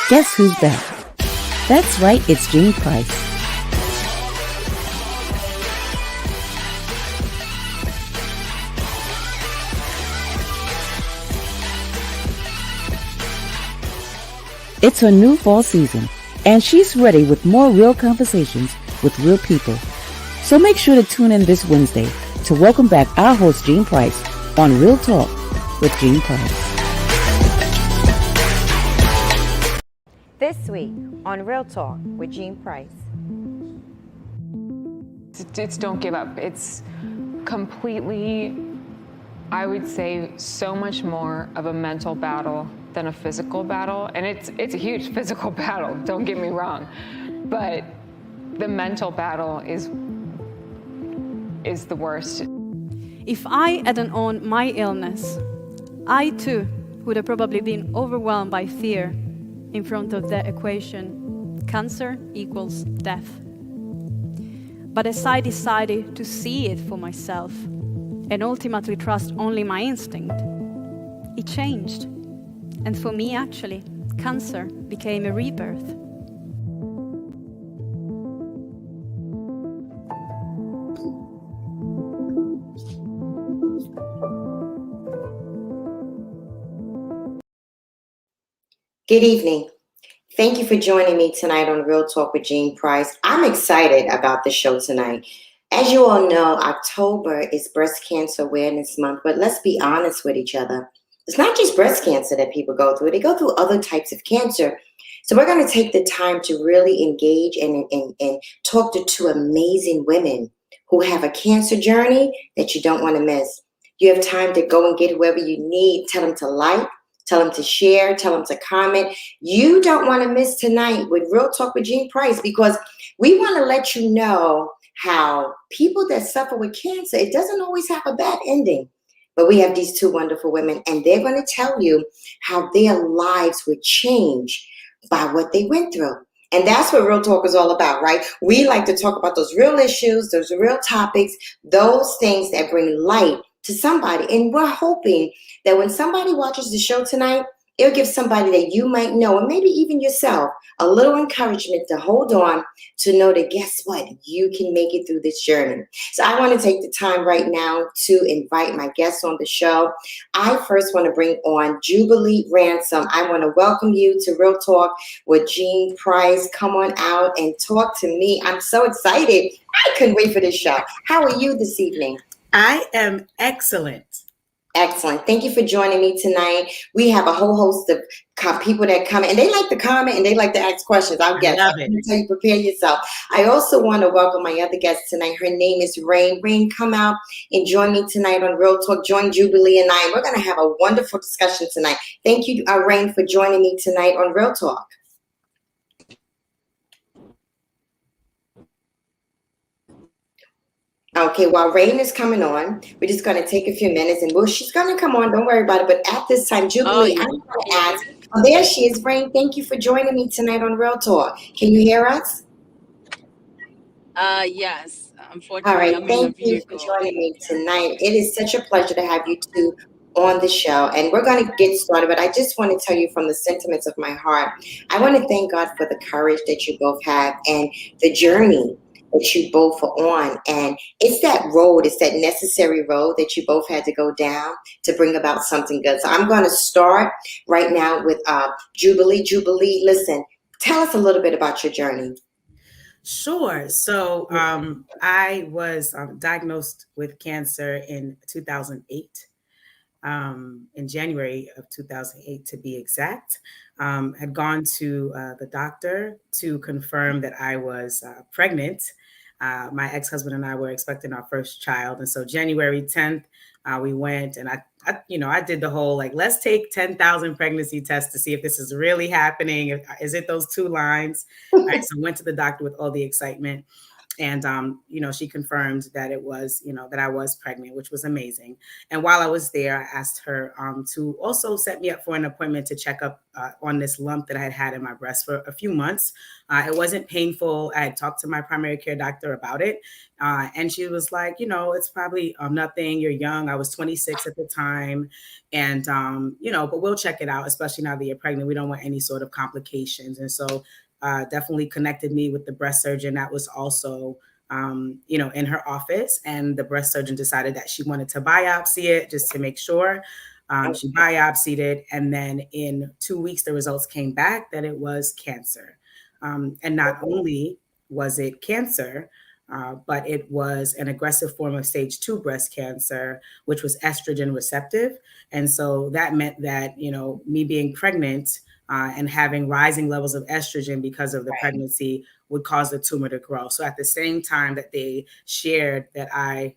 Guess who's back? That's right, it's Jean Price. It's her new fall season, and she's ready with more real conversations with real people. So make sure to tune in this Wednesday to welcome back our host, Jean Price, on Real Talk with Jean Price. This week on Real Talk with Jean Price. It's don't give up. It's completely, I would say, so much more of a mental battle than a physical battle. And it's a huge physical battle, don't get me wrong. But the mental battle is the worst. If I hadn't owned my illness, I too would have probably been overwhelmed by fear in front of the equation, cancer equals death. But as I decided to see it for myself and ultimately trust only my instinct, it changed. And for me, actually, cancer became a rebirth. Good evening. Thank you for joining me tonight on Real Talk with Jean Price. I'm excited about the show tonight. As you all know, October is Breast Cancer Awareness Month, but let's be honest with each other. It's not just breast cancer that people go through. They go through other types of cancer. So we're going to take the time to really engage and talk to two amazing women who have a cancer journey that you don't want to miss. You have time to go and get whoever you need. Tell them to like. Tell them to share, tell them to comment. You don't want to miss tonight with Real Talk with Jean Price, because we want to let you know how people that suffer with cancer, it doesn't always have a bad ending. But we have these two wonderful women, and they're going to tell you how their lives would change by what they went through. And that's what Real Talk is all about, right? We like to talk about those real issues, those real topics, those things that bring light to somebody. And we're hoping that when somebody watches the show tonight, it'll give somebody that you might know, and maybe even yourself, a little encouragement to hold on, to know that guess what? You can make it through this journey. So I want to take the time right now to invite my guests on the show. I first want to bring on Jubilee Ransom. I want to welcome you to Real Talk with Jean Price. Come on out and talk to me. I'm so excited. I couldn't wait for this show. How are you this evening? I am excellent. Excellent. Thank you for joining me tonight. We have a whole host of people that come and they like to comment and they like to ask questions. I'll guess. Love it. So you prepare yourself. I also want to welcome my other guest tonight. Her name is Rain. Rain, come out and join me tonight on Real Talk. Join Jubilee and I. We're going to have a wonderful discussion tonight. Thank you, Rain, for joining me tonight on Real Talk. Okay, while Rain is coming on, we're just going to take a few minutes and she's going to come on. Don't worry about it. But at this time, Jubilee, I'm going to ask. Oh, there she is, Rain. Thank you for joining me tonight on Real Talk. Can you hear us? Yes. Unfortunately, all right. I'm Thank you for joining me tonight. It is such a pleasure to have you two on the show. And we're going to get started. But I just want to tell you from the sentiments of my heart, I want to thank God for the courage that you both have and the journey that you both are on. And it's that road, it's that necessary road that you both had to go down to bring about something good. So I'm going to start right now with Jubilee. Jubilee, listen, tell us a little bit about your journey. Sure. So I was diagnosed with cancer in 2008, in January of 2008 to be exact. Had gone to the doctor to confirm that I was pregnant. My ex-husband and I were expecting our first child. And so January 10th, we went and I did the whole, like, let's take 10,000 pregnancy tests to see if this is really happening. Is it those two lines? Right. So went to the doctor with all the excitement. And, she confirmed that it was, that I was pregnant, which was amazing. And while I was there, I asked her to also set me up for an appointment to check up on this lump that I had had in my breast for a few months. It wasn't painful. I had talked to my primary care doctor about it. And she was like, it's probably nothing. You're young. I was 26 at the time. And, but we'll check it out, especially now that you're pregnant. We don't want any sort of complications. And so definitely connected me with the breast surgeon that was also, in her office. And the breast surgeon decided that she wanted to biopsy it just to make sure. She biopsied it. And then in 2 weeks, the results came back that it was cancer. And not only was it cancer, but it was an aggressive form of stage 2 breast cancer, which was estrogen receptive. And so that meant that, me being pregnant and having rising levels of estrogen because of the pregnancy would cause the tumor to grow. So at the same time that they shared that I,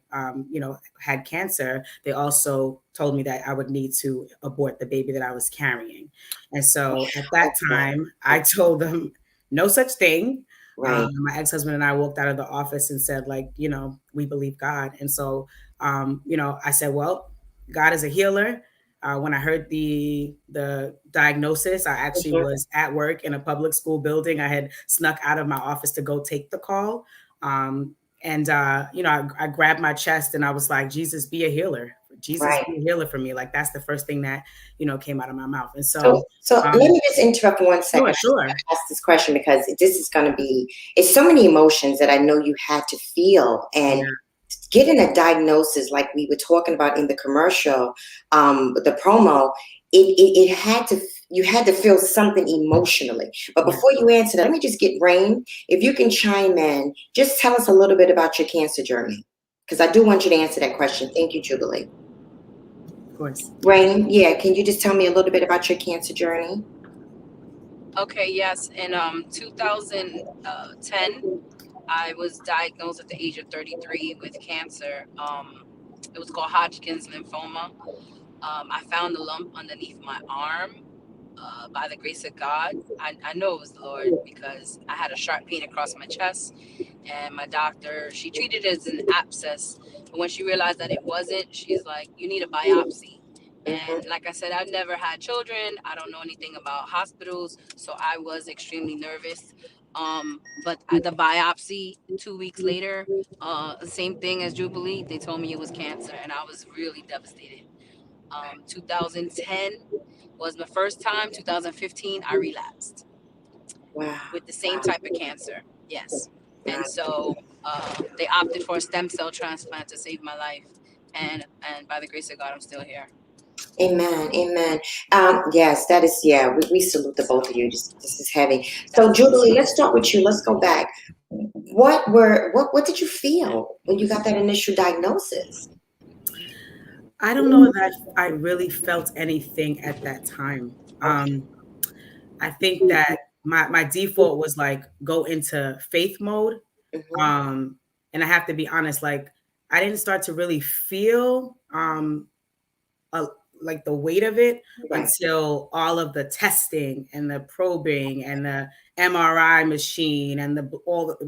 had cancer, they also told me that I would need to abort the baby that I was carrying. And so at that time, I told them no such thing. Right. My ex-husband and I walked out of the office and said, we believe God. And so, I said, well, God is a healer. When I heard the diagnosis, I actually was at work in a public school building. I had snuck out of my office to go take the call. I grabbed my chest and I was like, Jesus, be a healer. Jesus, be a healer for me. Like, that's the first thing that, came out of my mouth. And so let me just interrupt 1 second. Sure. I ask this question because this is going to be, it's so many emotions that I know you had to feel, and getting a diagnosis like we were talking about in the commercial, the promo, it had to, you had to feel something emotionally. But before you answer that, let me just get Rain, if you can chime in, just tell us a little bit about your cancer journey, because I do want you to answer that question. Thank you, Jubilee. Of course. Rain, can you just tell me a little bit about your cancer journey? Okay, yes. In 2010, I was diagnosed at the age of 33 with cancer. It was called Hodgkin's lymphoma. I found a lump underneath my arm. By the grace of God, I know it was the Lord, because I had a sharp pain across my chest, and my doctor, she treated it as an abscess. But when she realized that it wasn't, she's like, you need a biopsy. And like I said, I've never had children. I don't know anything about hospitals, so I was extremely nervous. But at the biopsy 2 weeks later, same thing as Jubilee, they told me it was cancer, and I was really devastated. 2010 was my first time. 2015, I relapsed with the same type of cancer. Yes. And so they opted for a stem cell transplant to save my life. And by the grace of God, I'm still here. Amen. Yes, that is, we salute the both of you. This is heavy. So Jubilee, let's start with you. Let's go back. What did you feel when you got that initial diagnosis? I don't know that I really felt anything at that time. I think that my default was like, go into faith mode. And I have to be honest, like, I didn't start to really feel like the weight of it until all of the testing and the probing and the MRI machine and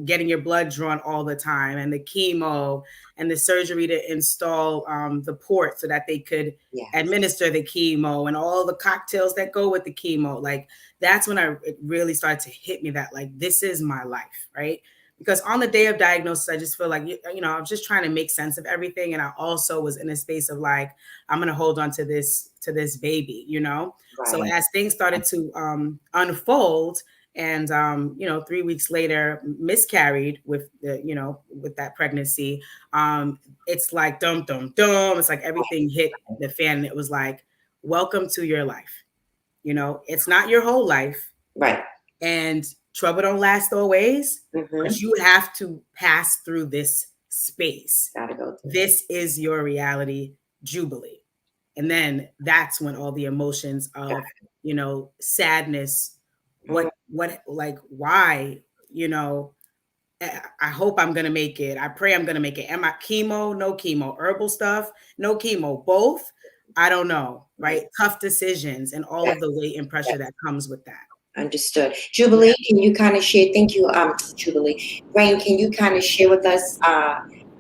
getting your blood drawn all the time, and the chemo and the surgery to install the port so that they could administer the chemo and all the cocktails that go with the chemo. Like, that's when it really started to hit me that, like, this is my life, right? Because on the day of diagnosis, I just feel like, I was just trying to make sense of everything. And I also was in a space of like, I'm going to hold on to this baby, So as things started to unfold, and, 3 weeks later miscarried with with that pregnancy, it's like, dum, dum, dum. It's like everything hit the fan. And it was like, welcome to your life. It's not your whole life. Right. And trouble don't last always, but you have to pass through this space. Gotta go through. This is your reality, Jubilee. And then that's when all the emotions of, sadness, what, like, why, I hope I'm going to make it. I pray I'm going to make it. Am I chemo? No chemo. Herbal stuff? No chemo. Both? I don't know. Right. Tough decisions and all of the weight and pressure that comes with that. Understood. Jubilee, can you kind of share? Thank you, Jubilee. Rain, can you kind of share with us,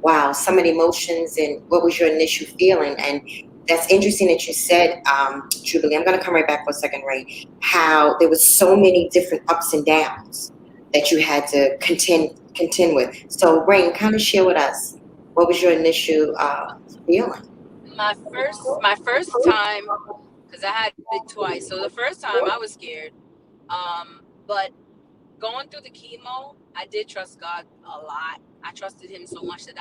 wow, some of the emotions and what was your initial feeling? And that's interesting that you said, Jubilee. I'm going to come right back for a second, Rain. How there was so many different ups and downs that you had to contend with. So, Rain, kind of share with us what was your initial feeling? My first time, because I had it twice. So the first time I was scared. But going through the chemo, I did trust God a lot. I trusted him so much that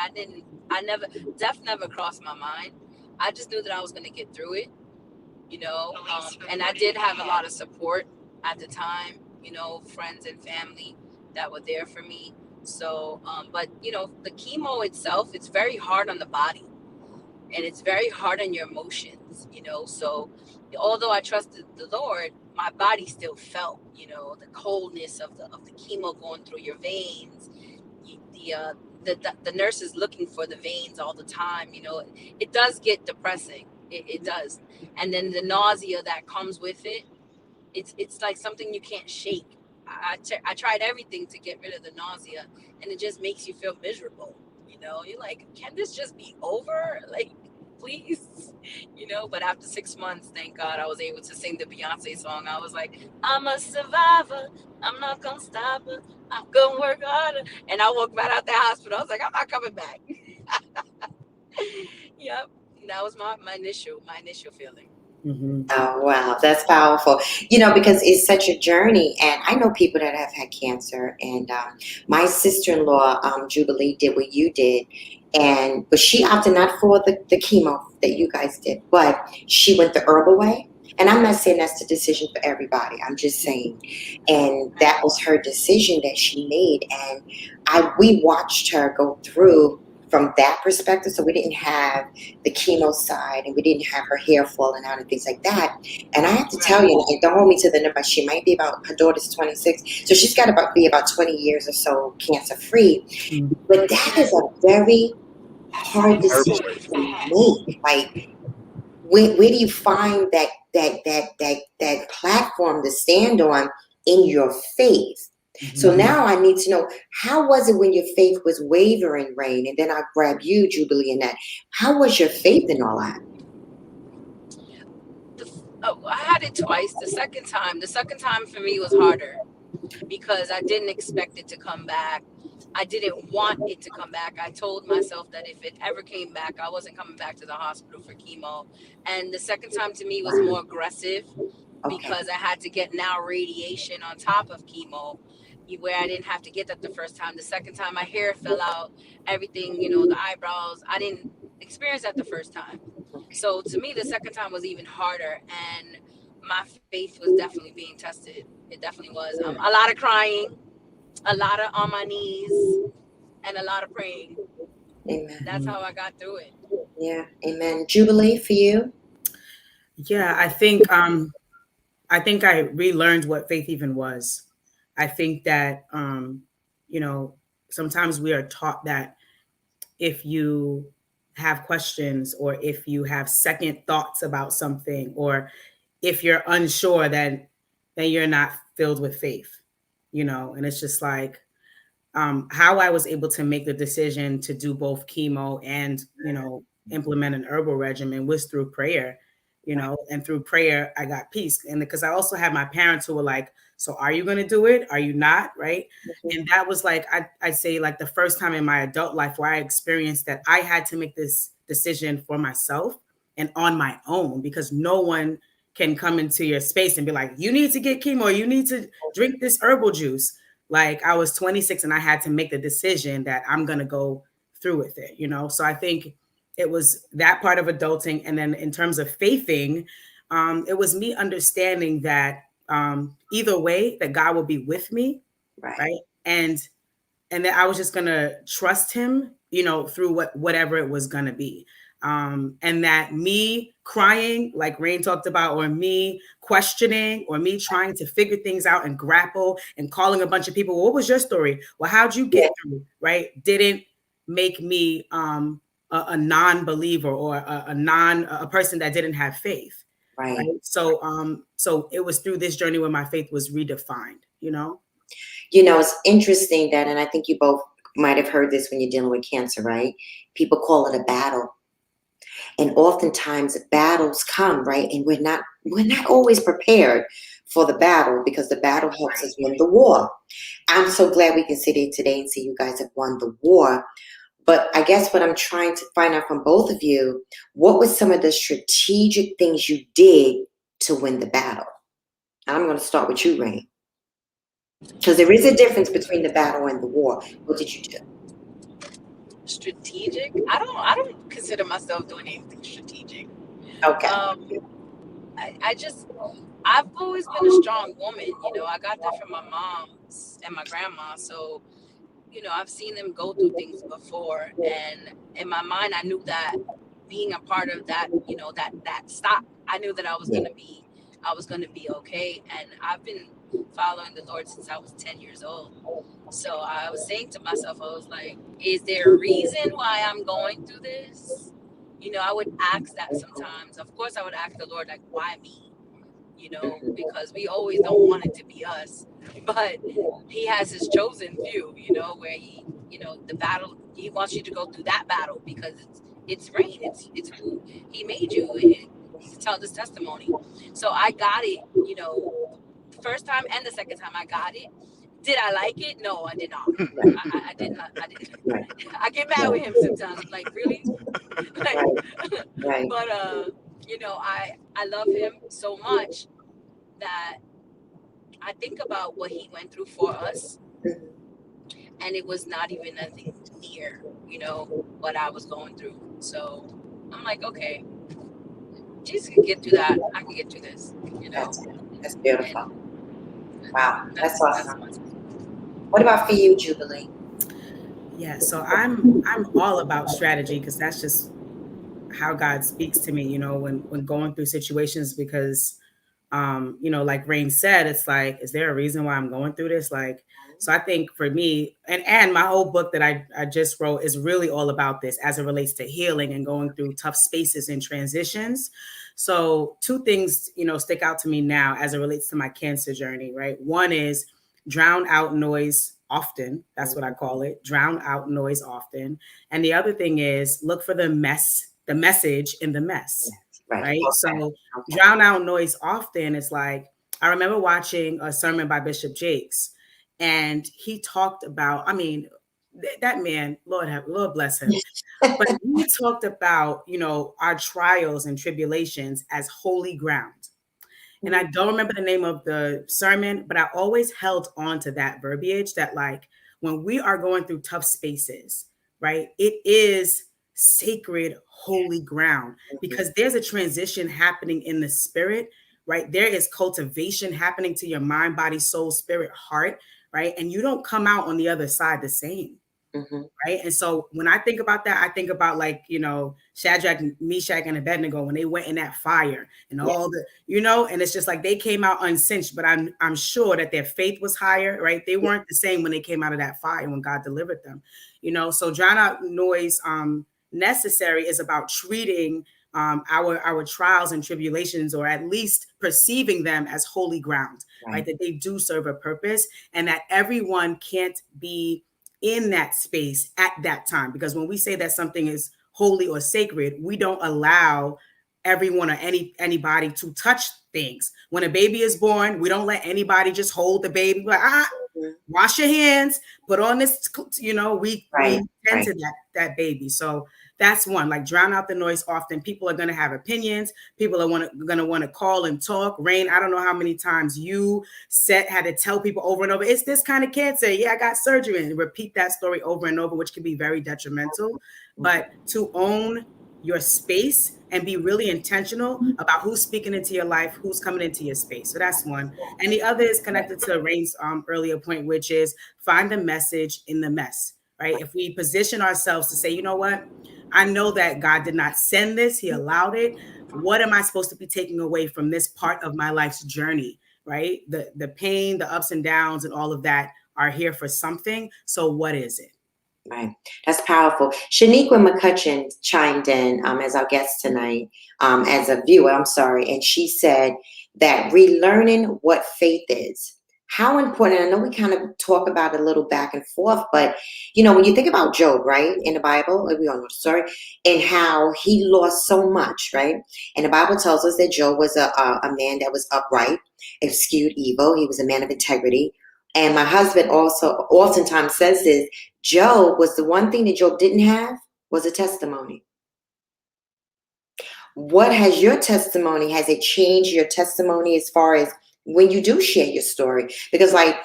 death never crossed my mind. I just knew that I was going to get through it, and I did have a lot of support at the time, friends and family that were there for me. So, but the chemo itself, it's very hard on the body and it's very hard on your emotions, so although I trusted the Lord, my body still felt, the coldness of the chemo going through your veins. The nurse is looking for the veins all the time. It does get depressing. It does. And then the nausea that comes with it, it's like something you can't shake. I tried everything to get rid of the nausea, and it just makes you feel miserable. You're like, can this just be over? Like, please, but after 6 months, thank God, I was able to sing the Beyonce song. I was like, I'm a survivor. I'm not going to stop her. I'm going to work harder. And I walked right out the hospital. I was like, I'm not coming back. Yep. That was my initial feeling. Mm-hmm. Oh, wow. That's powerful. Because it's such a journey. And I know people that have had cancer. And my sister-in-law, Jubilee, did what you did. But she opted not for the chemo that you guys did, but she went the herbal way. And I'm not saying that's the decision for everybody. I'm just saying. And that was her decision that she made. And we watched her go through from that perspective. So we didn't have the chemo side, and we didn't have her hair falling out and things like that. And I have to tell you, and don't hold me to the number, she might be her daughter's 26. So she's got to be about 20 years or so cancer free. Mm-hmm. But that is a very hard decision to make. Like, where do you find that platform to stand on in your faith? Mm-hmm. So now I need to know, how was it when your faith was wavering, Rain? And then I'll grab you, Jubilee, in that. How was your faith in all that? I had it twice. The second time for me was harder because I didn't expect it to come back. I didn't want it to come back. I told myself that if it ever came back, I wasn't coming back to the hospital for chemo. And the second time to me was more aggressive because I had to get now radiation on top of chemo, where I didn't have to get that the first time. The second time, my hair fell out, everything, the eyebrows. I didn't experience that the first time. So to me, the second time was even harder. And my faith was definitely being tested. It definitely was. A lot of crying, a lot of on my knees, and a lot of praying. Amen. That's how I got through it. Yeah. Amen. Jubilee, for you? Yeah, I think I relearned what faith even was. I think that, sometimes we are taught that if you have questions or if you have second thoughts about something, or if you're unsure, then you're not filled with faith, and it's just like how I was able to make the decision to do both chemo and, implement an herbal regimen was through prayer, and through prayer, I got peace. And because I also had my parents who were like, so are you going to do it? Are you not? Right. Mm-hmm. And that was like, I'd say like the first time in my adult life where I experienced that I had to make this decision for myself and on my own, because no one can come into your space and be like, you need to get chemo, you need to drink this herbal juice. Like, I was 26 and I had to make the decision that I'm going to go through with it, So I think it was that part of adulting. And then in terms of faithing, it was me understanding that either way, that God will be with me, right? And that I was just gonna trust him, through whatever it was gonna be. And that me crying, like Rain talked about, or me questioning, or me trying to figure things out and grapple and calling a bunch of people, well, what was your story? Well, how'd you get through, right? Didn't make me a non-believer or a person that didn't have faith. Right. So it was through this journey where my faith was redefined, you know? It's interesting that, and I think you both might have heard this when you're dealing with cancer, right? People call it a battle. And oftentimes battles come, right? And we're not always prepared for the battle, because the battle helps us win the war. I'm so glad we can sit here today and see you guys have won the war. But I guess what I'm trying to find out from both of you, what were some of the strategic things you did to win the battle? And I'm going to start with you, Rain. Because there is a difference between the battle and the war. What did you do? Strategic? I don't consider myself doing anything strategic. Okay. I've always been a strong woman. I got that from my mom and my grandma. So, I've seen them go through things before. And in my mind, I knew that being a part of that, that stop, I knew that I was going to be okay. And I've been following the Lord since I was 10 years old. So I was saying to myself, I was like, is there a reason why I'm going through this? I would ask that sometimes. Of course, I would ask the Lord, like, why me? Because we always don't want it to be us. But he has his chosen few, where he, the battle, he wants you to go through that battle because it's Rain. It's who he made you. To tell this testimony. So I got it, the first time and the second time I got it. Did I like it? No, I did not. I did not. I didn't. I get mad with him sometimes. I'm like, really? Right. But I love him so much that I think about what he went through for us, and it was not even nothing near, what I was going through. So I'm like, okay, Jesus can get through that. I can get through this. That's beautiful. Wow, that's awesome. What about for you, Jubilee? Yeah, so I'm all about strategy, because that's just how God speaks to me, when going through situations, because like Rain said, it's like, is there a reason why I'm going through this? Like, so I think for me, and my whole book that I just wrote is really all about this as it relates to healing and going through tough spaces and transitions. So two things, stick out to me now as it relates to my cancer journey, right? One is drown out noise often. That's what I call it. Drown out noise often. And the other thing is look for the message in the mess. Right. Okay. So drown out noise often is like, I remember watching a sermon by Bishop Jakes, and he talked about, that man, Lord bless him. But he talked about, our trials and tribulations as holy ground. And I don't remember the name of the sermon, but I always held on to that verbiage that, like, when we are going through tough spaces, right, it is sacred, holy ground, because there's a transition happening in the spirit, right? There is cultivation happening to your mind, body, soul, spirit, heart, right? And you don't come out on the other side the same. Right. And so when I think about that, I think about, like, Shadrach, Meshach, and Abednego, when they went in that fire and all the, and it's just like they came out unsinged, but I'm sure that their faith was higher, right? They weren't the same when they came out of that fire, when God delivered them, so drown out noise necessary is about treating our trials and tribulations, or at least perceiving them as holy ground, right? That they do serve a purpose, and that everyone can't be in that space at that time. Because when we say that something is holy or sacred, we don't allow everyone or anybody to touch things. When a baby is born, we don't let anybody just hold the baby, like, wash your hands, put on this, we tend to that baby. So that's one, like, drown out the noise often. People are going to have opinions. People are going to want to call and talk. Rain, I don't know how many times you had to tell people over and over, it's this kind of cancer. Yeah, I got surgery, and repeat that story over and over, which can be very detrimental. But to own your space and be really intentional about who's speaking into your life, who's coming into your space. So that's one. And the other is connected to Rain's earlier point, which is find the message in the mess, right? If we position ourselves to say, you know what, I know that God did not send this, he allowed it. What am I supposed to be taking away from this part of my life's journey, right? The pain, the ups and downs, and all of that are here for something. So what is it? Right. That's powerful. Shaniqua McCutcheon chimed in as our guest tonight, as a viewer, I'm sorry, and she said that relearning what faith is. How important, I know we kind of talk about it a little back and forth, but when you think about Job, right, in the Bible, we all know the story, and how he lost so much, right? And the Bible tells us that Job was a man that was upright, eschewed evil. He was a man of integrity. And my husband also oftentimes says this, Job was the one thing that Job didn't have was a testimony. What has your testimony? Has it changed your testimony as far as when you do share your story? Because like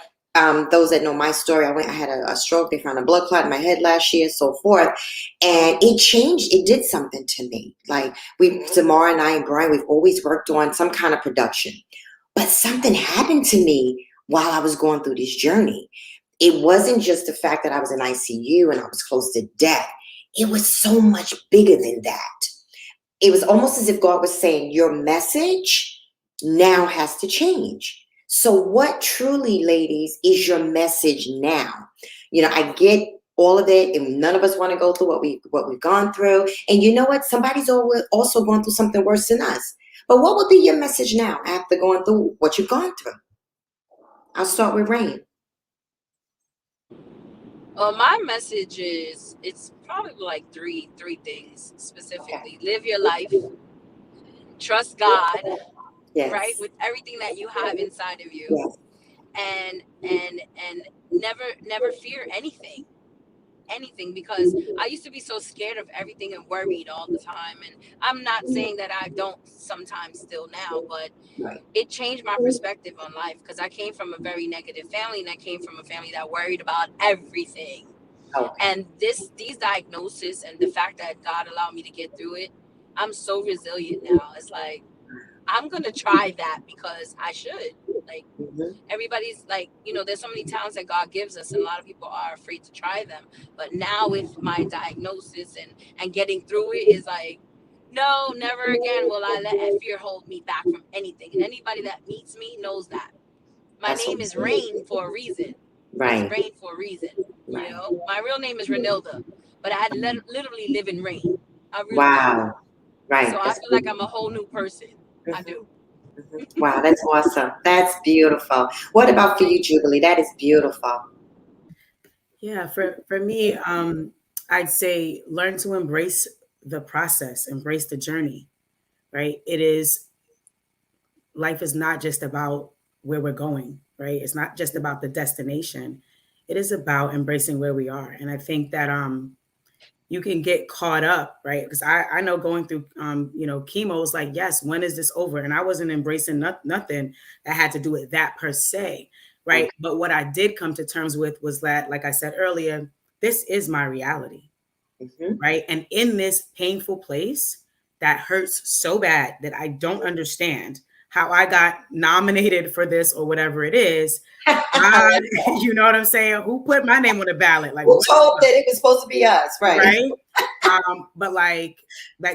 those that know my story, I had a stroke. They found a blood clot in my head last year, so forth. And it changed. It did something to me. Like Tamara and I and Brian, we've always worked on some kind of production. But something happened to me while I was going through this journey. It wasn't just the fact that I was in ICU and I was close to death. It was so much bigger than that. It was almost as if God was saying, your message now has to change. So what truly, ladies, is your message now? I get all of it, and none of us want to go through what we've gone through. And you know what? Somebody's also going through something worse than us. But what would be your message now after going through what you've gone through? I'll start with Rain. Well, my message is, it's probably like three things specifically. Okay. Live your life, trust God, yes, right, with everything that you have inside of you, yes, and never fear anything, because I used to be so scared of everything and worried all the time. And I'm not saying that I don't sometimes still now, but it changed my perspective on life, because I came from a very negative family, and I came from a family that worried about everything. Okay. And these diagnoses and the fact that God allowed me to get through it, I'm so resilient now. It's like, I'm going to try that because I should. Like, everybody's like, there's so many talents that God gives us, and a lot of people are afraid to try them. But now with my diagnosis and getting through it is like, no, never again will I let fear hold me back from anything. And anybody that meets me knows that. My name is Rain for a reason. Right. It's Rain for a reason. Right. My real name is Renilda, but I had literally live in Rain. Really wow. Do. Right. So I feel like I'm a whole new person. I do. Wow, that's awesome. That's beautiful. What about for you, Jubilee? That is beautiful. Yeah, for me, I'd say learn to embrace the process, embrace the journey, right? Life is not just about where we're going, right? It's not just about the destination. It is about embracing where we are. And I think that you can get caught up, right? Because I know going through, chemo is like, yes, when is this over? And I wasn't embracing nothing that had to do with that per se, right? Okay. But what I did come to terms with was that, like I said earlier, this is my reality, right? And in this painful place that hurts so bad that I don't understand how I got nominated for this or whatever it is. God, you know what I'm saying? Who put my name on the ballot? Like, who told that it was supposed to be us, right? Right. But like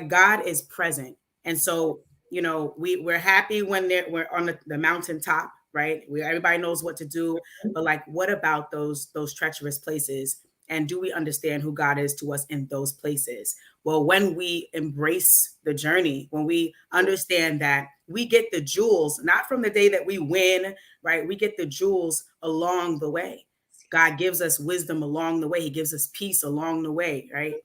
God is present, and so we're happy when we're on the mountaintop, right? Everybody knows what to do, but like, what about those treacherous places? And do we understand who God is to us in those places? Well, when we embrace the journey, when we understand that we get the jewels, not from the day that we win, right? We get the jewels along the way. God gives us wisdom along the way. He gives us peace along the way, right?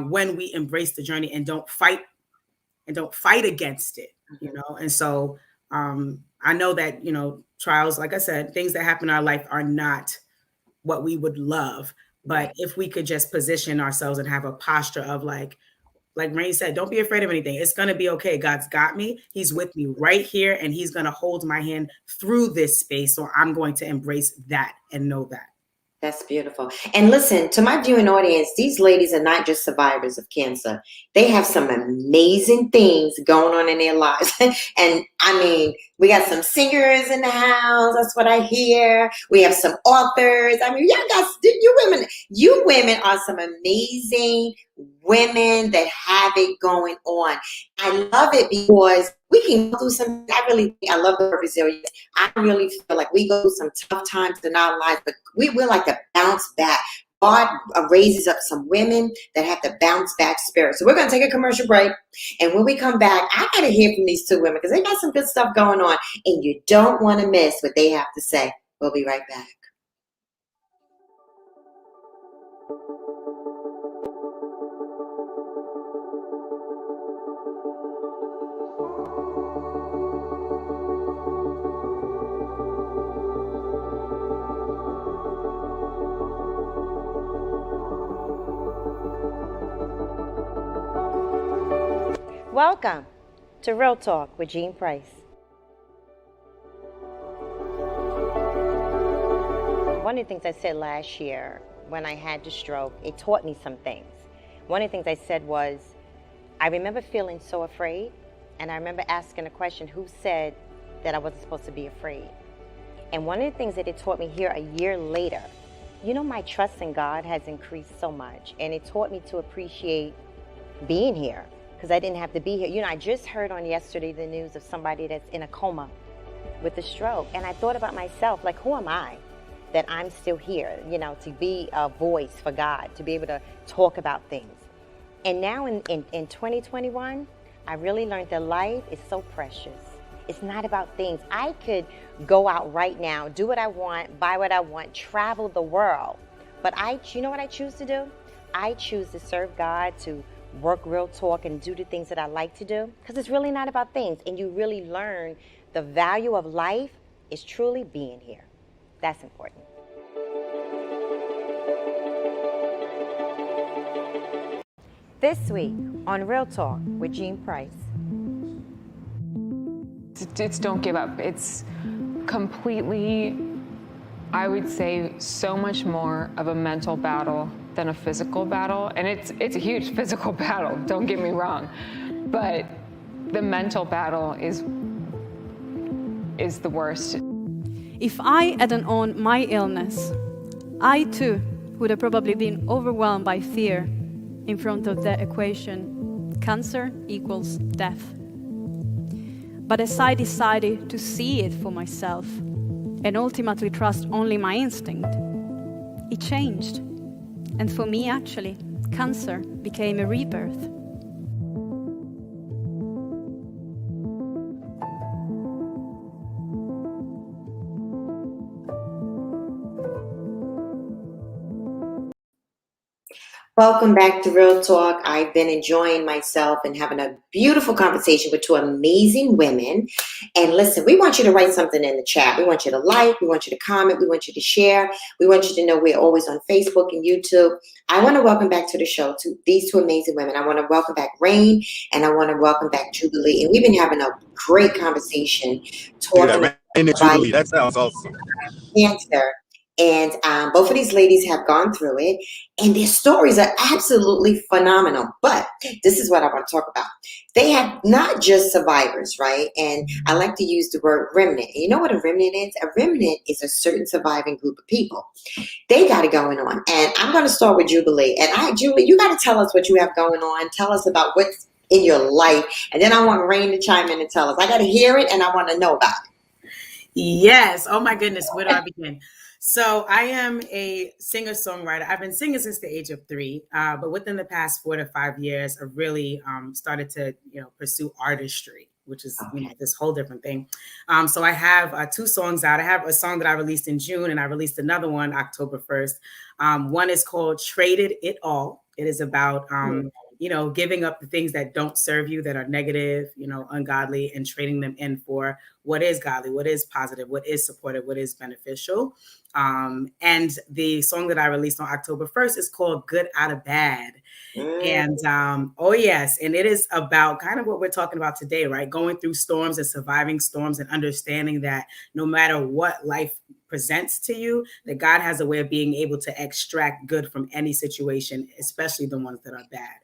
When we embrace the journey and don't fight against it, And so I know that, trials, like I said, things that happen in our life are not what we would love. But if we could just position ourselves and have a posture of like Rain said, don't be afraid of anything. It's going to be okay. God's got me. He's with me right here, and he's going to hold my hand through this space. So I'm going to embrace that and know that. That's beautiful. And listen, to my viewing audience, these ladies are not just survivors of cancer. They have some amazing things going on in their lives. And I mean, we got some singers in the house. That's what I hear. We have some authors. I mean, you women are some amazing women that have it going on. I love it because we can go through some, I love the resilience. I really feel like we go through some tough times in our lives, but we're like to bounce back. God raises up some women that have the bounce back spirit. So we're going to take a commercial break. And when we come back, I got to hear from these two women because they got some good stuff going on. And you don't want to miss what they have to say. We'll be right back. Welcome to Real Talk with Jean Price. One of the things I said last year when I had the stroke, it taught me some things. One of the things I said was, I remember feeling so afraid, and I remember asking a question, who said that I wasn't supposed to be afraid? And one of the things that it taught me here a year later, my trust in God has increased so much, and it taught me to appreciate being here. Because I didn't have to be here. I just heard on yesterday the news of somebody that's in a coma with a stroke. And I thought about myself, like, who am I that I'm still here, to be a voice for God, to be able to talk about things. And now in 2021, I really learned that life is so precious. It's not about things. I could go out right now, do what I want, buy what I want, travel the world. But you know what I choose to do? I choose to serve God, to work Real Talk and do the things that I like to do, because it's really not about things. And you really learn the value of life is truly being here. That's important. This week on Real Talk with Jean Price. It's don't give up. It's completely, I would say, so much more of a mental battle than a physical battle. And it's a huge physical battle, don't get me wrong. But the mental battle is the worst. If I hadn't owned my illness, I too would have probably been overwhelmed by fear in front of the equation, cancer equals death. But as I decided to see it for myself and ultimately trust only my instinct, it changed. And for me, actually, cancer became a rebirth. Welcome back to Real Talk. I've been enjoying myself and having a beautiful conversation with two amazing women. And listen, we want you to write something in the chat. We want you to like, we want you to comment, we want you to share. We want you to know we're always on Facebook and YouTube. I want to welcome back to the show to these two amazing women. I want to welcome back Rain, and I want to welcome back Jubilee. And we've been having a great conversation talking about Jubilee. That sounds awesome. Cancer. And both of these ladies have gone through it, and their stories are absolutely phenomenal. But this is what I want to talk about. They have not just survivors, right? And I like to use the word remnant. And you know what a remnant is? A remnant is a certain surviving group of people. They got it going on. And I'm going to start with Jubilee. And Jubilee, you got to tell us what you have going on. Tell us about what's in your life. And then I want Rain to chime in and tell us. I got to hear it, and I want to know about it. Yes. Oh, my goodness. Where do I begin? So I am a singer-songwriter. I've been singing since the age of 3, but within the past 4 to 5 years, I really started to, pursue artistry, which is this whole different thing. So I have 2 songs out. I have a song that I released in June, and I released another one October 1st. One is called Traded It All. It is about giving up the things that don't serve you, that are negative, ungodly, and trading them in for what is godly, what is positive, what is supportive, what is beneficial. And the song that I released on October 1st is called Good Out of Bad. And oh yes, and it is about kind of what we're talking about today, right? Going through storms and surviving storms and understanding that no matter what life presents to you, that God has a way of being able to extract good from any situation, especially the ones that are bad.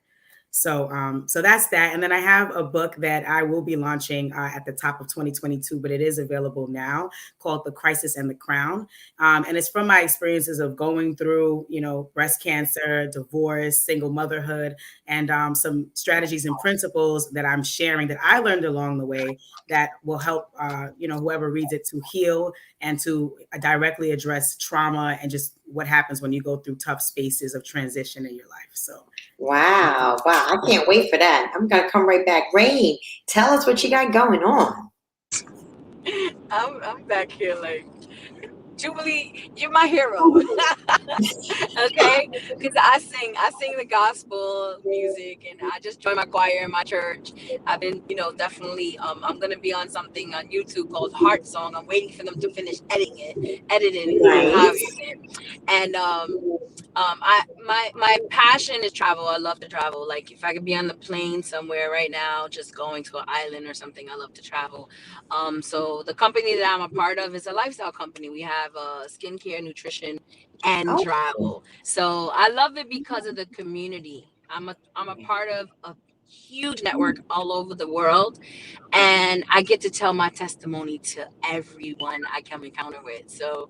So that's that. And then I have a book that I will be launching at the top of 2022, but it is available now, called The Crisis and the Crown. And it's from my experiences of going through, breast cancer, divorce, single motherhood, and some strategies and principles that I'm sharing that I learned along the way that will help, whoever reads it to heal and to directly address trauma and just what happens when you go through tough spaces of transition in your life. So. Wow. I can't wait for that. I'm going to come right back. Rain, tell us what you got going on. I'm back here like, Jubilee, you're my hero. Okay, because I sing the gospel music, and I just joined my choir in my church. I've been, definitely. I'm gonna be on something on YouTube called Heart Song. I'm waiting for them to finish editing, however you say it. And my passion is travel. I love to travel. Like if I could be on the plane somewhere right now, just going to an island or something, I love to travel. So the company that I'm a part of is a lifestyle company. We have skincare, nutrition, and travel. So I love it because of the community. I'm a part of a huge network all over the world, and I get to tell my testimony to everyone I come encounter with. So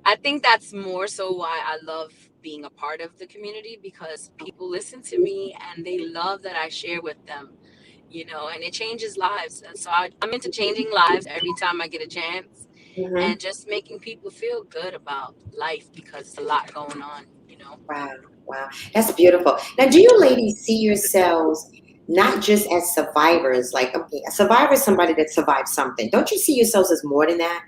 I think that's more so why I love being a part of the community, because people listen to me and they love that I share with them, and it changes lives. And so I'm into changing lives every time I get a chance, and just making people feel good about life, because there's a lot going on, Wow. That's beautiful. Now, do you ladies see yourselves not just as survivors? Like, okay, a survivor is somebody that survived something. Don't you see yourselves as more than that?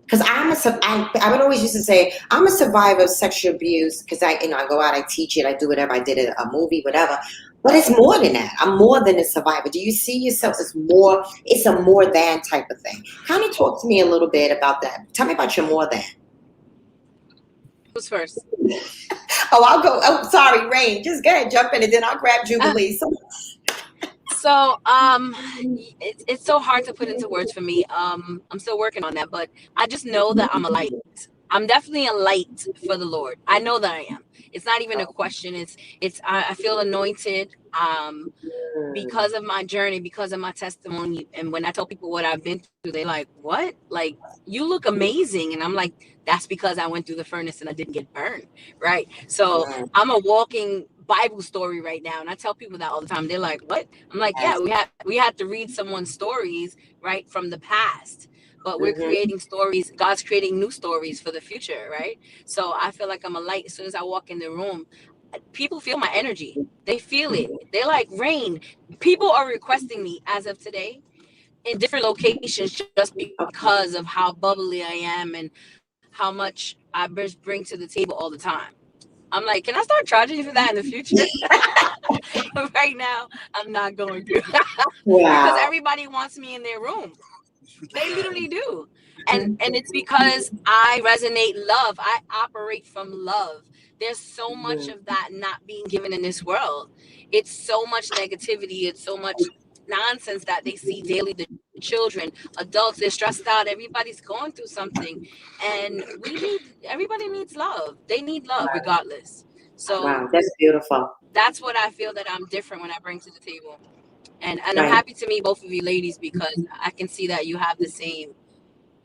Because I would always used to say, I'm a survivor of sexual abuse because I go out, I teach it, I do whatever, I did it, a movie, whatever. But it's more than that. I'm more than a survivor. Do you see yourself as more? It's a more than type of thing. Kind of talk to me a little bit about that. Tell me about your more than. Who's first? I'll go. Oh, sorry, Rain. Just go ahead, jump in, and then I'll grab Jubilee. So it's so hard to put into words for me. I'm still working on that, but I just know that I'm a light. I'm definitely a light for the Lord. I know that I am. It's not even a question. I feel anointed because of my journey, because of my testimony. And when I tell people what I've been through, they're like, what? Like, you look amazing. And I'm like, that's because I went through the furnace and I didn't get burned. Right. So I'm a walking Bible story right now. And I tell people that all the time. They're like, what? I'm like, yeah, we had to read someone's stories, right, from the past. But we're creating stories. God's creating new stories for the future, right? So I feel like I'm a light. As soon as I walk in the room, people feel my energy. They feel it. They're like, Rain. People are requesting me as of today in different locations just because of how bubbly I am and how much I bring to the table all the time. I'm like, can I start charging you for that in the future? Right now, I'm not going to. Because everybody wants me in their room. They literally do. And it's because I resonate love. I operate from love. There's so much of that not being given in this world. It's so much negativity. It's so much nonsense that they see daily. The children, adults, they're stressed out. Everybody's going through something. And everybody needs love. They need love regardless. So that's beautiful. That's what I feel that I'm different when I bring to the table. And I'm happy to meet both of you ladies, because I can see that you have the same,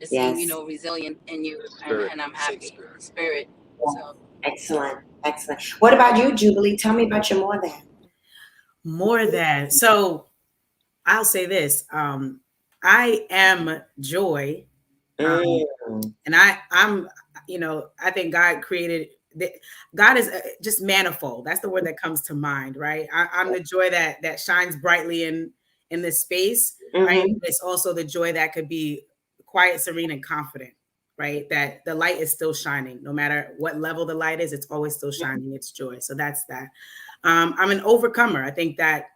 resilient in you, and I'm happy. Spirit. So. Excellent. What about you, Jubilee? Tell me about your more than. More than. So I'll say this. I am joy. And I'm, I think God created, God is just manifold. That's the word that comes to mind, right? I'm the joy that shines brightly in this space, right? It's also the joy that could be quiet, serene, and confident, right? That the light is still shining. No matter what level the light is, it's always still shining. It's joy. So that's that. I'm an overcomer. I think that,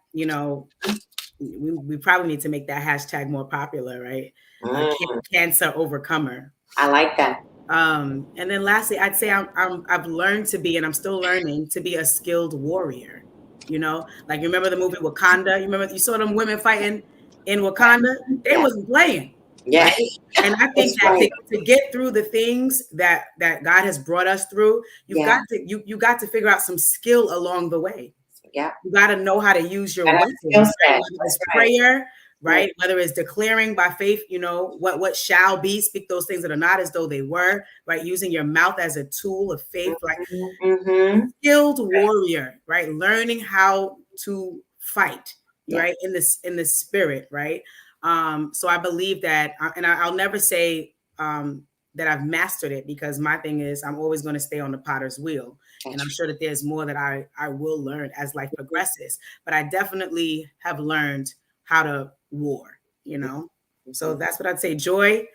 we probably need to make that hashtag more popular, right? Cancer overcomer. I like that. And then lastly, I'd say I've learned to be, and I'm still learning to be, a skilled warrior. Like, you remember the movie Wakanda? You saw them women fighting in Wakanda? They wasn't playing. Yeah. Right? And I think that to get through the things that God has brought us through, you've got to figure out some skill along the way. Yeah. You got to know how to use your And weapons, skill right? set. Whether it's That's right. prayer, right? Whether it's declaring by faith, you know, what shall be, speak those things that are not as though they were, right? Using your mouth as a tool of faith, like skilled warrior, right? Learning how to fight, right? In the spirit, right? So I believe that, and I'll never say that I've mastered it, because my thing is I'm always going to stay on the potter's wheel. And I'm sure that there's more that I will learn as life progresses, but I definitely have learned how to war, you know? So that's what I'd say. Joy,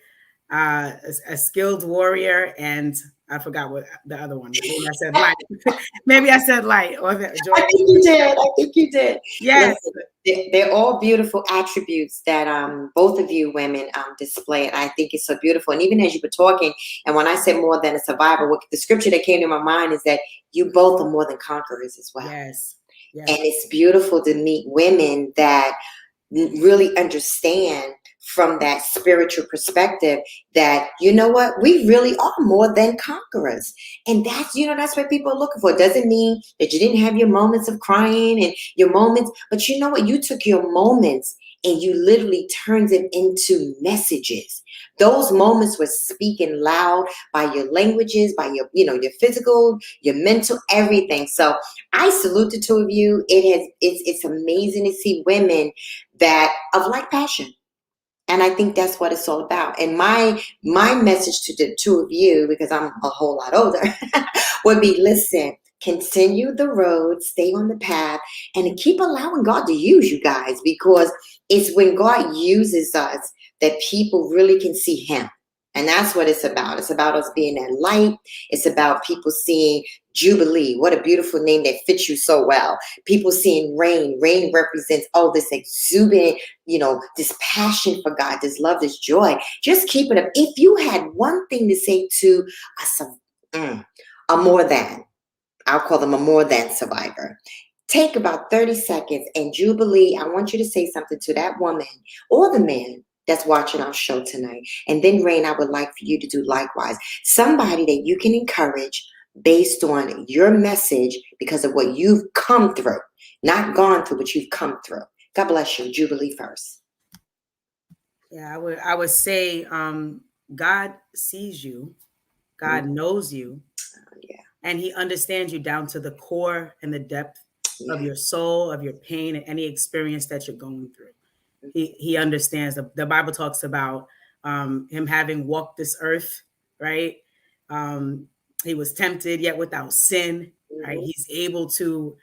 a skilled warrior, and I forgot what the other one was. Maybe I said light. Maybe I said light. Or Joy. I think you did. I think you did. Yes. Listen, they're all beautiful attributes that both of you women display. And I think it's so beautiful. And even as you were talking, and when I said more than a survivor, what the scripture that came to my mind is that you both are more than conquerors as well. Yes. And it's beautiful to meet women that really understand from that spiritual perspective that, you know what, we really are more than conquerors. And that's, you know, that's what people are looking for. It doesn't mean that you didn't have your moments of crying and your moments, but you know what, you took your moments and you literally turned them into messages. Those moments were speaking loud by your languages, by your, you know, your physical, your mental, everything. So I salute the two of you. It's amazing to see women that of like passion. And I think that's what it's all about. And my message to the two of you, because I'm a whole lot older, would be, listen, continue the road, stay on the path, and keep allowing God to use you guys, because it's when God uses us that people really can see him. And that's what it's about. It's about us being that light. It's about people seeing Jubilee. What a beautiful name that fits you so well. People seeing Rain. Rain represents, this exuberant, you know, this passion for God, this love, this joy. Just keep it up. If you had one thing to say to a more than, I'll call them a more than survivor, take about 30 seconds. And Jubilee, I want you to say something to that woman or the man that's watching our show tonight. And then Rain, I would like for you to do likewise. Somebody that you can encourage based on your message because of what you've come through. Not gone through, but you've come through. God bless you. Jubilee first. Yeah, I would say God sees you. God knows you. And he understands you down to the core and the depth of your soul, of your pain, and any experience that you're going through. He understands. The Bible talks about him having walked this earth, right? He was tempted yet without sin, right? He's able to,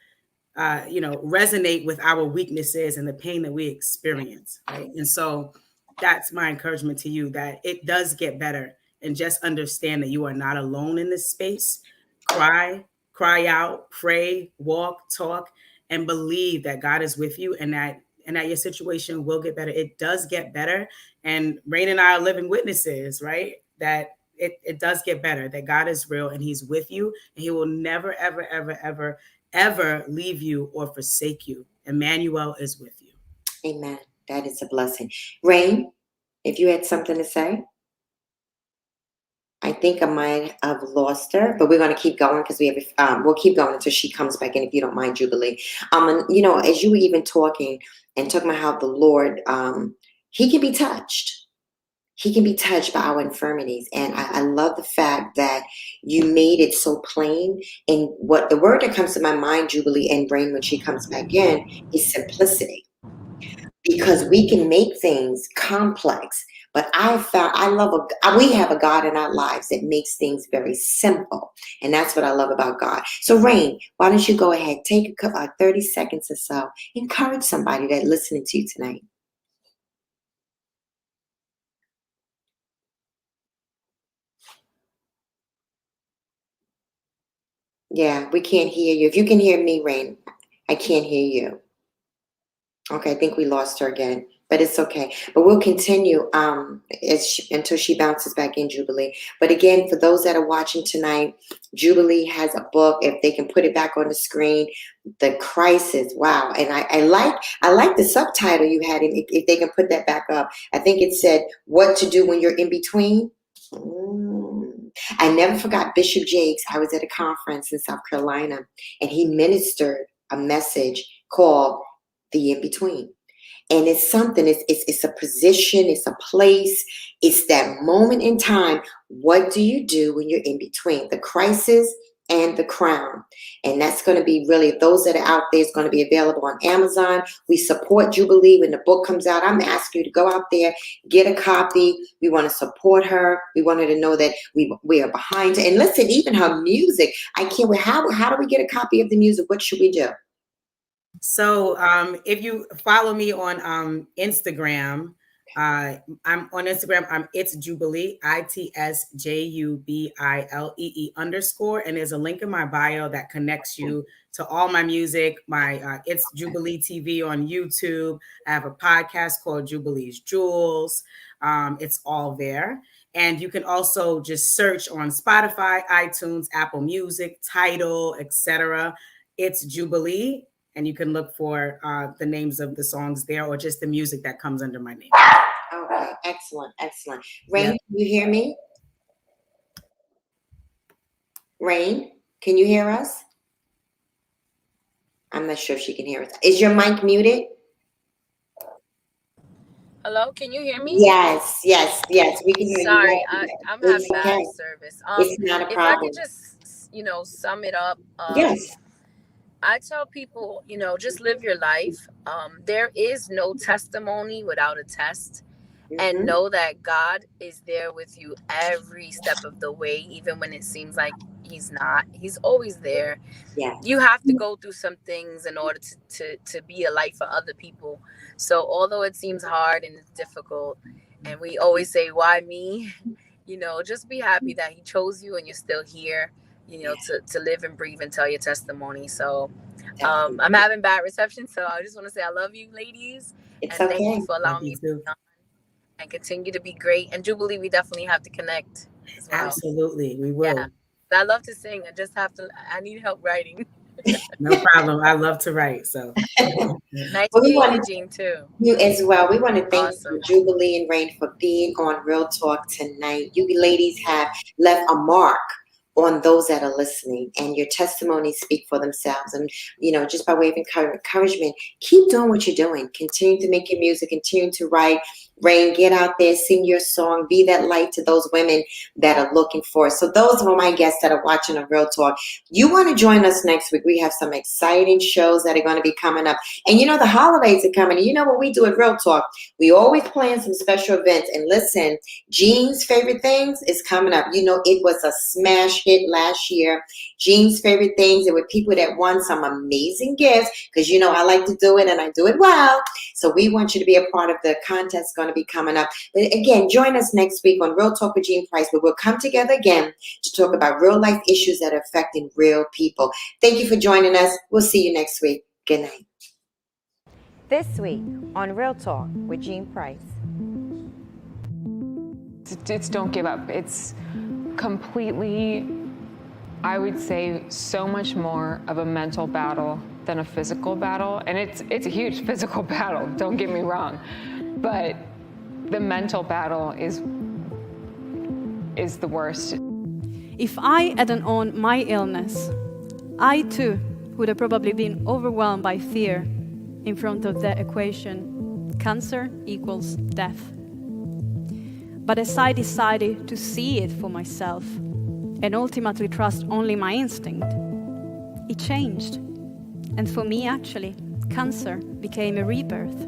resonate with our weaknesses and the pain that we experience, right? And so that's my encouragement to you, that it does get better, and just understand that you are not alone in this space. Cry out, pray, walk, talk, and believe that God is with you, and that your situation will get better. It does get better. And Rain and I are living witnesses, right? That it does get better, that God is real and he's with you, and he will never, ever, ever, ever, ever leave you or forsake you. Emmanuel is with you. Amen. That is a blessing. Rain, if you had something to say. I think I might have lost her, but we're going to keep going because we'll keep going until she comes back in, if you don't mind, Jubilee. And, you know, as you were even talking about how the Lord, he can be touched. He can be touched by our infirmities. And I love the fact that you made it so plain. And what the word that comes to my mind, Jubilee and Rain, when she comes back in, is simplicity. Because we can make things complex. But we have a God in our lives that makes things very simple. And that's what I love about God. So Rain, why don't you go ahead, take 30 seconds or so, encourage somebody that's listening to you tonight. Yeah, we can't hear you. If you can hear me, Rain, I can't hear you. Okay, I think we lost her again, but it's okay. But we'll continue until she bounces back in, Jubilee. But again, for those that are watching tonight, Jubilee has a book. If they can put it back on the screen, The Crisis. Wow, and I like the subtitle you had. If they can put that back up, I think it said "What to Do When You're in Between." I never forgot Bishop Jakes. I was at a conference in South Carolina, and he ministered a message called The In-Between. And it's something, it's a position, it's a place, it's that moment in time. What do you do when you're in between the crisis and the crown? And that's going to be really, those that are out there, is going to be available on Amazon. We support Jubilee when the book comes out. I'm asking you to go out there, get a copy. We want to support her. We want her to know that we are behind her. And listen, even her music, I can't wait. How do we get a copy of the music? What should we do? So if you follow me on Instagram, I'm on Instagram. It's Jubilee, ITSJUBILEE _ and there's a link in my bio that connects you to all my music. My It's Jubilee TV on YouTube. I have a podcast called Jubilee's Jewels. It's all there. And you can also just search on Spotify, iTunes, Apple Music, Tidal, etc. It's Jubilee. And you can look for the names of the songs there, or just the music that comes under my name. Okay, excellent, excellent. Rain, Can you hear me? Rain, can you hear us? I'm not sure if she can hear us. Is your mic muted? Hello, can you hear me? Yes, we can hear you. Sorry, I'm having bad service. It's not a problem. If I could just, sum it up. Yes. I tell people, just live your life. There is no testimony without a test. And know that God is there with you every step of the way, even when it seems like he's not. He's always there. Yeah. You have to go through some things in order to be a light for other people. So although it seems hard and it's difficult, and we always say, why me? Just be happy that he chose you and you're still here. To live and breathe and tell your testimony. So I'm having bad reception. So I just want to say I love you, ladies. It's and okay. Thank you for allowing me to be on and continue to be great. And Jubilee, we definitely have to connect as well. Absolutely. We will. Yeah. I love to sing. I need help writing. No problem. I love to write. So nice to meet you, Jean, too. You as well. We want to thank you, Jubilee and Rain, for being on Real Talk tonight. You ladies have left a mark on those that are listening, and your testimonies speak for themselves. And just by way of encouragement, keep doing what you're doing. Continue to make your music, continue to write. Rain, get out there, sing your song, be that light to those women that are looking for it. So those are my guests that are watching on Real Talk. You want to join us next week. We have some exciting shows that are going to be coming up. And the holidays are coming. And you know what we do at Real Talk? We always plan some special events. And listen, Jean's Favorite Things is coming up. It was a smash hit last year. Jean's Favorite Things. There were people that won some amazing gifts because, I like to do it and I do it well. So we want you to be a part of the contest going to be coming up. But again, join us next week on Real Talk with Jean Price, where we'll come together again to talk about real life issues that are affecting real people. Thank you for joining us. We'll see you next week. Good night. This week on Real Talk with Jean Price. It's don't give up. It's completely, I would say, so much more of a mental battle than a physical battle. And it's a huge physical battle, don't get me wrong. But the mental battle is the worst. If I hadn't owned my illness, I too would have probably been overwhelmed by fear in front of the equation, cancer equals death. But as I decided to see it for myself and ultimately trust only my instinct, it changed. And for me, actually, cancer became a rebirth.